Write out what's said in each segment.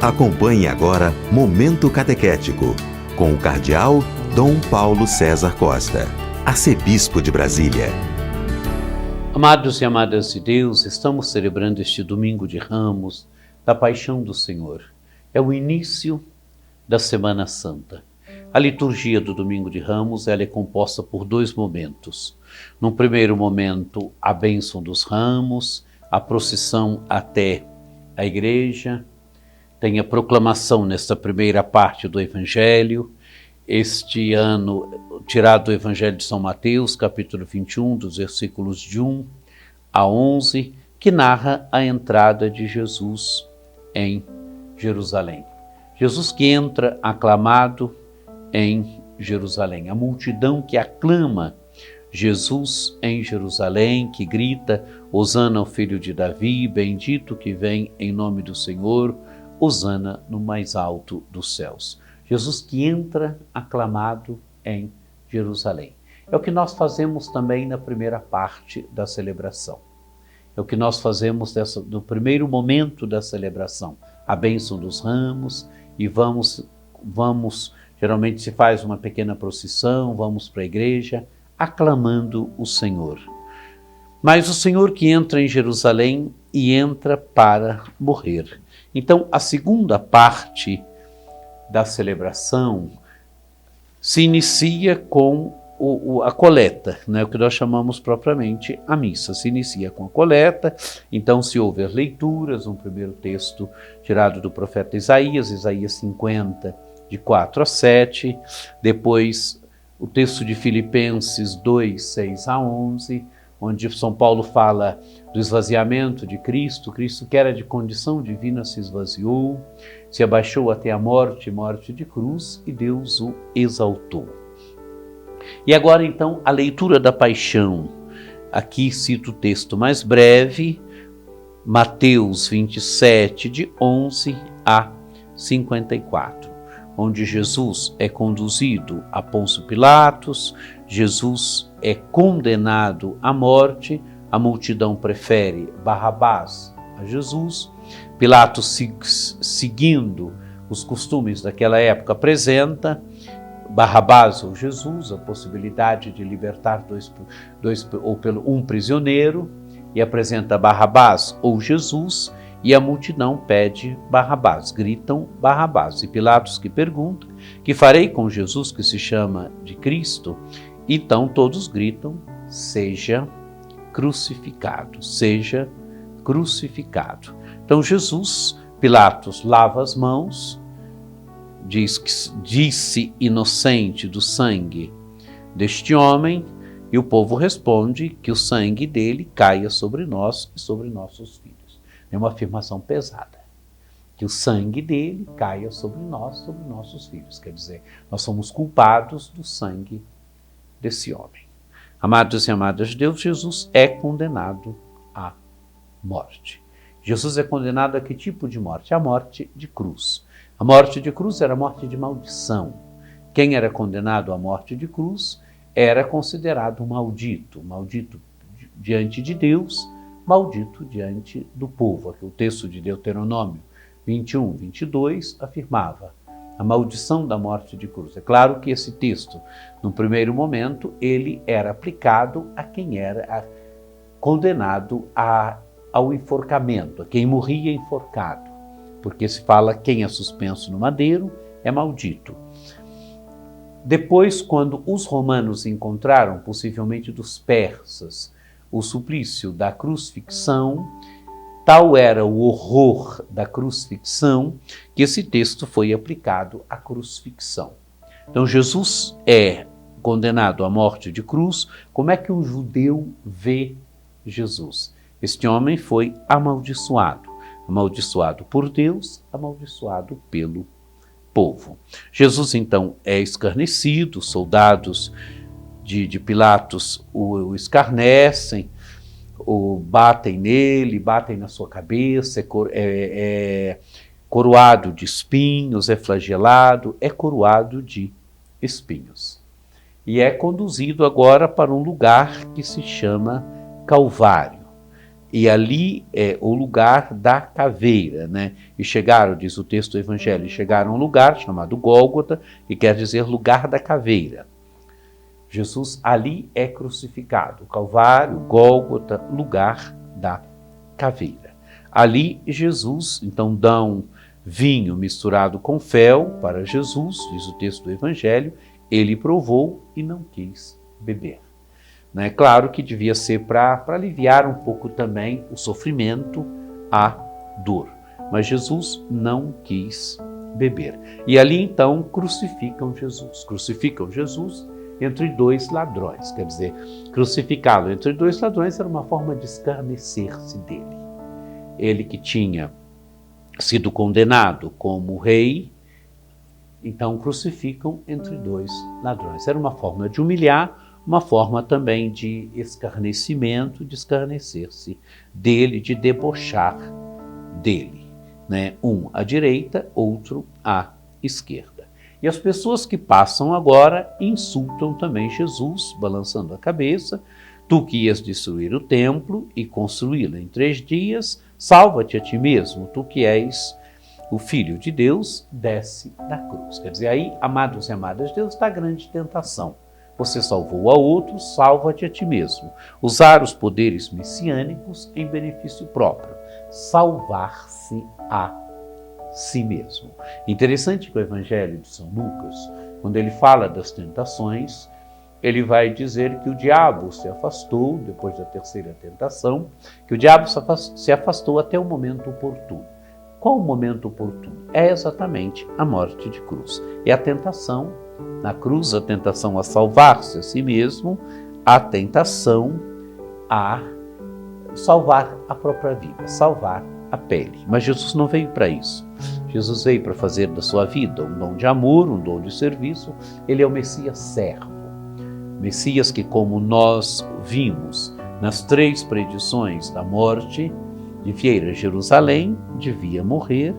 Acompanhe agora Momento Catequético, com o Cardeal Dom Paulo César Costa, arcebispo de Brasília. Amados e amadas de Deus, estamos celebrando este domingo de Ramos, da Paixão do Senhor. É o início da Semana Santa. A liturgia do domingo de Ramos, ela é composta por dois momentos. No primeiro momento, a bênção dos ramos, a procissão até a igreja, tem a proclamação nesta primeira parte do Evangelho, este ano tirado do Evangelho de São Mateus, capítulo 21, dos versículos de 1 a 11, que narra a entrada de Jesus em Jerusalém. Jesus que entra aclamado em Jerusalém. A multidão que aclama Jesus em Jerusalém, que grita, Hosana ao filho de Davi, bendito que vem em nome do Senhor, Hosana no mais alto dos céus. Jesus que entra aclamado em Jerusalém. É o que nós fazemos também na primeira parte da celebração. É o que nós fazemos no primeiro momento da celebração. A bênção dos ramos e vamos, geralmente se faz uma pequena procissão, vamos para a igreja aclamando o Senhor. Mas o Senhor que entra em Jerusalém e entra para morrer. Então, a segunda parte da celebração se inicia com a coleta, né? O que nós chamamos propriamente a missa. Se inicia com a coleta, então se houve as leituras, um primeiro texto tirado do profeta Isaías, Isaías 50, de 4 a 7, depois o texto de Filipenses 2, 6 a 11, onde São Paulo fala do esvaziamento de Cristo, Cristo que era de condição divina se esvaziou, se abaixou até a morte, morte de cruz, e Deus o exaltou. E agora então a leitura da paixão. Aqui cito o texto mais breve, Mateus 27, de 11 a 54. Onde Jesus é conduzido a Pôncio Pilatos, Jesus é condenado à morte, a multidão prefere Barrabás a Jesus, Pilatos, seguindo os costumes daquela época, apresenta Barrabás ou Jesus, a possibilidade de libertar um prisioneiro, e apresenta Barrabás ou Jesus, e a multidão pede Barrabás, gritam Barrabás. E Pilatos que pergunta, que farei com Jesus que se chama de Cristo? Então todos gritam, seja crucificado, seja crucificado. Então Jesus, Pilatos lava as mãos, disse inocente do sangue deste homem, e o povo responde que o sangue dele caia sobre nós e sobre nossos filhos. É uma afirmação pesada, que o sangue dele caia sobre nós, sobre nossos filhos. Quer dizer, nós somos culpados do sangue desse homem. Amados e amadas de Deus, Jesus é condenado à morte. Jesus é condenado a que tipo de morte? A morte de cruz. A morte de cruz era a morte de maldição. Quem era condenado à morte de cruz era considerado um maldito diante de Deus, maldito diante do povo. Aqui o texto de Deuteronômio 21, 22 afirmava a maldição da morte de cruz. É claro que esse texto, no primeiro momento, ele era aplicado a quem era condenado ao enforcamento, a quem morria enforcado, porque se fala quem é suspenso no madeiro é maldito. Depois, quando os romanos encontraram, possivelmente dos persas, o suplício da crucifixão, tal era o horror da crucifixão que esse texto foi aplicado à crucifixão. Então Jesus é condenado à morte de cruz. Como é que um judeu vê Jesus? Este homem foi amaldiçoado por Deus, amaldiçoado pelo povo. Jesus então é escarnecido, soldados de Pilatos o escarnecem, batem nele, batem na sua cabeça, é coroado de espinhos, é flagelado, é coroado de espinhos. E é conduzido agora para um lugar que se chama Calvário. E ali é o lugar da caveira, né? E chegaram, diz o texto do Evangelho, chegaram a um lugar chamado Gólgota, que quer dizer lugar da caveira. Jesus ali é crucificado. Calvário, Gólgota, lugar da caveira. Ali Jesus, então dão vinho misturado com fel para Jesus, diz o texto do Evangelho, ele provou e não quis beber. É claro que devia ser para aliviar um pouco também o sofrimento, a dor. Mas Jesus não quis beber. E ali então crucificam Jesus. Crucificam Jesus entre dois ladrões. Quer dizer, crucificá-lo entre dois ladrões era uma forma de escarnecer-se dele. Ele que tinha sido condenado como rei, então crucificam entre dois ladrões. Era uma forma de humilhar, uma forma também de escarnecimento, de escarnecer-se dele, de debochar dele, né? Um à direita, outro à esquerda. E as pessoas que passam agora insultam também Jesus, balançando a cabeça. Tu que ias destruir o templo e construí-lo em 3 dias, salva-te a ti mesmo, tu que és o Filho de Deus, desce da cruz. Quer dizer, aí, amados e amadas de Deus, está a grande tentação. Você salvou a outros, salva-te a ti mesmo. Usar os poderes messiânicos em benefício próprio. Salvar-se a si mesmo. Interessante que o Evangelho de São Lucas, quando ele fala das tentações, ele vai dizer que o diabo se afastou, depois da terceira tentação, que o diabo se afastou até o momento oportuno. Qual o momento oportuno? É exatamente a morte de cruz. É a tentação na cruz, a tentação a salvar-se a si mesmo, a tentação a salvar a própria vida, salvar a pele. Mas Jesus não veio para isso. Jesus veio para fazer da sua vida um dom de amor, um dom de serviço. Ele é o Messias servo. Messias que, como nós vimos nas 3 predições da morte, devia ir a Jerusalém, devia morrer,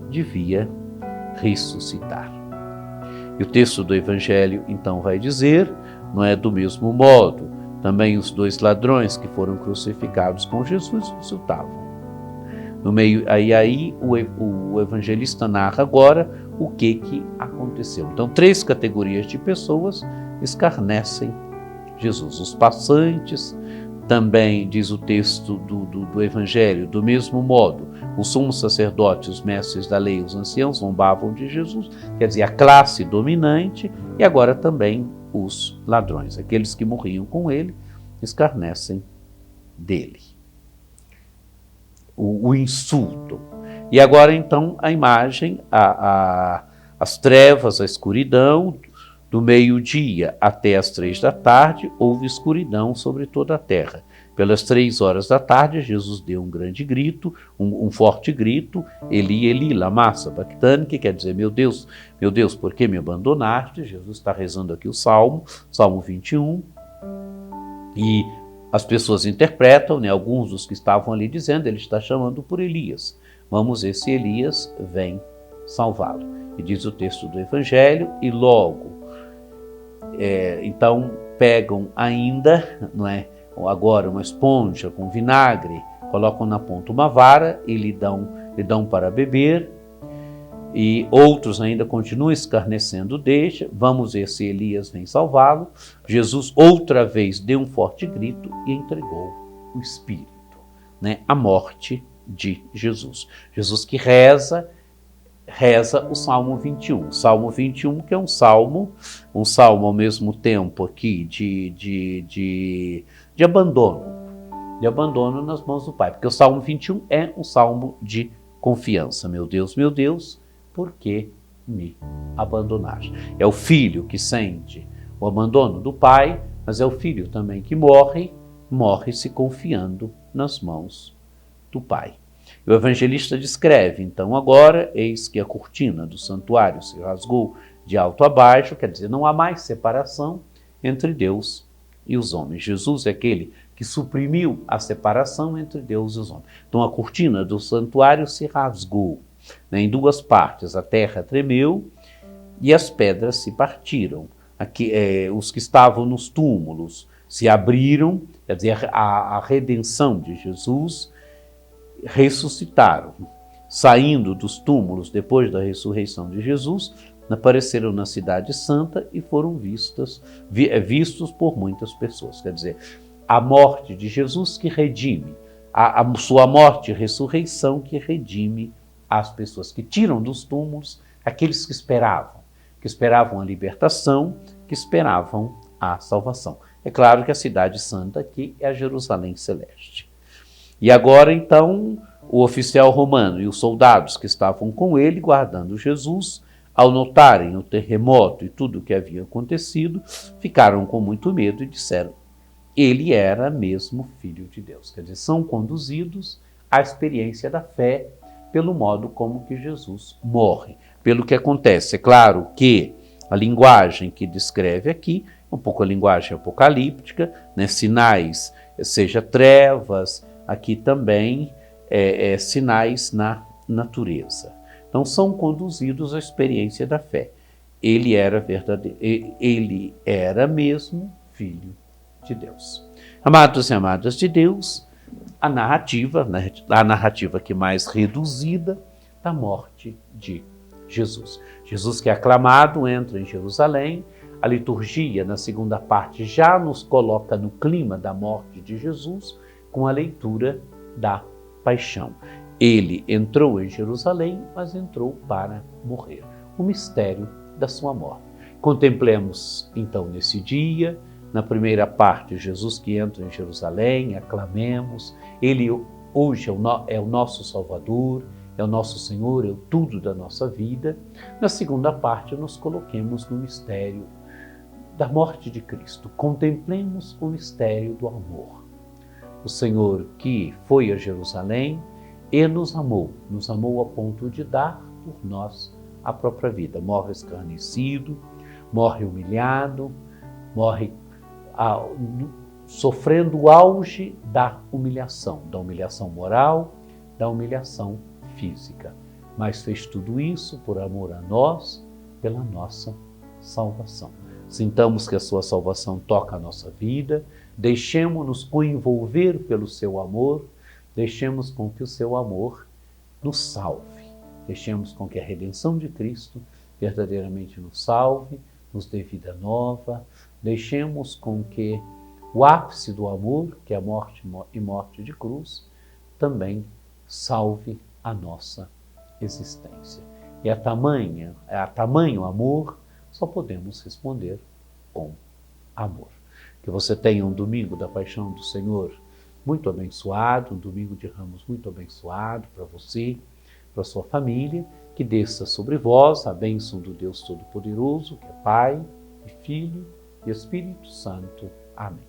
devia ressuscitar. E o texto do Evangelho, então, vai dizer, não é do mesmo modo, também os 2 ladrões que foram crucificados com Jesus ressuscitavam. No meio, aí o evangelista narra agora o que aconteceu. Então, 3 categorias de pessoas escarnecem Jesus. Os passantes, também diz o texto do Evangelho, do mesmo modo, os sumos sacerdotes, os mestres da lei, os anciãos zombavam de Jesus, quer dizer, a classe dominante, e agora também os ladrões, aqueles que morriam com ele, escarnecem dele. O insulto. E agora então a imagem, as trevas, a escuridão, do meio-dia até as 3 da tarde, houve escuridão sobre toda a terra. Pelas 3 horas da tarde, Jesus deu um grande grito, um forte grito, Eli, Eli, lama sabachthani, que quer dizer, meu Deus, por que me abandonaste? Jesus está rezando aqui o Salmo 21, e as pessoas interpretam, né, alguns dos que estavam ali dizendo, ele está chamando por Elias. Vamos ver se Elias vem salvá-lo. E diz o texto do Evangelho, e logo, então pegam ainda, não é, agora uma esponja com vinagre, colocam na ponta uma vara e lhe dão para beber, e outros ainda continuam escarnecendo, vamos ver se Elias vem salvá-lo. Jesus outra vez deu um forte grito e entregou o Espírito, né? A morte de Jesus. Jesus que reza o Salmo 21. Salmo 21, que é um salmo ao mesmo tempo aqui de abandono nas mãos do Pai, porque o Salmo 21 é um salmo de confiança. Meu Deus, por que me abandonaste? É o filho que sente o abandono do pai, mas é o filho também que morre se confiando nas mãos do Pai. O evangelista descreve, então, agora, eis que a cortina do santuário se rasgou de alto a baixo, quer dizer, não há mais separação entre Deus e os homens. Jesus é aquele que suprimiu a separação entre Deus e os homens. Então, a cortina do santuário se rasgou, né, em 2 partes. A terra tremeu e as pedras se partiram. Aqui, os que estavam nos túmulos se abriram, quer dizer, a redenção de Jesus, ressuscitaram. Saindo dos túmulos depois da ressurreição de Jesus, apareceram na Cidade Santa e foram vistos por muitas pessoas. Quer dizer, a morte de Jesus que redime, a sua morte e ressurreição que redime as pessoas, que tiram dos túmulos aqueles que esperavam a libertação, que esperavam a salvação. É claro que a Cidade Santa aqui é a Jerusalém Celeste. E agora, então, o oficial romano e os soldados que estavam com ele, guardando Jesus, ao notarem o terremoto e tudo o que havia acontecido, ficaram com muito medo e disseram: ele era mesmo Filho de Deus. Quer dizer, são conduzidos à experiência da fé pelo modo como que Jesus morre, pelo que acontece. É claro que a linguagem que descreve aqui é um pouco a linguagem apocalíptica, né? Sinais, seja trevas, aqui também sinais na natureza. Então são conduzidos à experiência da fé. Ele era verdadeiro, ele era mesmo Filho de Deus. Amados e amadas de Deus, a narrativa aqui mais reduzida da morte de Jesus. Jesus que é aclamado, entra em Jerusalém. A liturgia, na segunda parte, já nos coloca no clima da morte de Jesus, com a leitura da paixão. Ele entrou em Jerusalém, mas entrou para morrer. O mistério da sua morte. Contemplemos, então, nesse dia, na primeira parte, Jesus que entra em Jerusalém, aclamemos. Ele hoje é o nosso Salvador, é o nosso Senhor, é o tudo da nossa vida. Na segunda parte, nos coloquemos no mistério da morte de Cristo. Contemplemos o mistério do amor. O Senhor que foi a Jerusalém e nos amou a ponto de dar por nós a própria vida. Morre escarnecido, morre humilhado, morre sofrendo o auge da humilhação moral, da humilhação física. Mas fez tudo isso por amor a nós, pela nossa salvação. Sintamos que a sua salvação toca a nossa vida, deixemos-nos envolver pelo seu amor, deixemos com que o seu amor nos salve, deixemos com que a redenção de Cristo verdadeiramente nos salve, nos dê vida nova, deixemos com que o ápice do amor, que é a morte e morte de cruz, também salve a nossa existência. E a tamanho amor, só podemos responder com amor. Que você tenha um domingo da paixão do Senhor muito abençoado, um domingo de Ramos muito abençoado para você, para sua família, que desça sobre vós a bênção do Deus Todo-Poderoso, que é Pai, e Filho e Espírito Santo. Amém.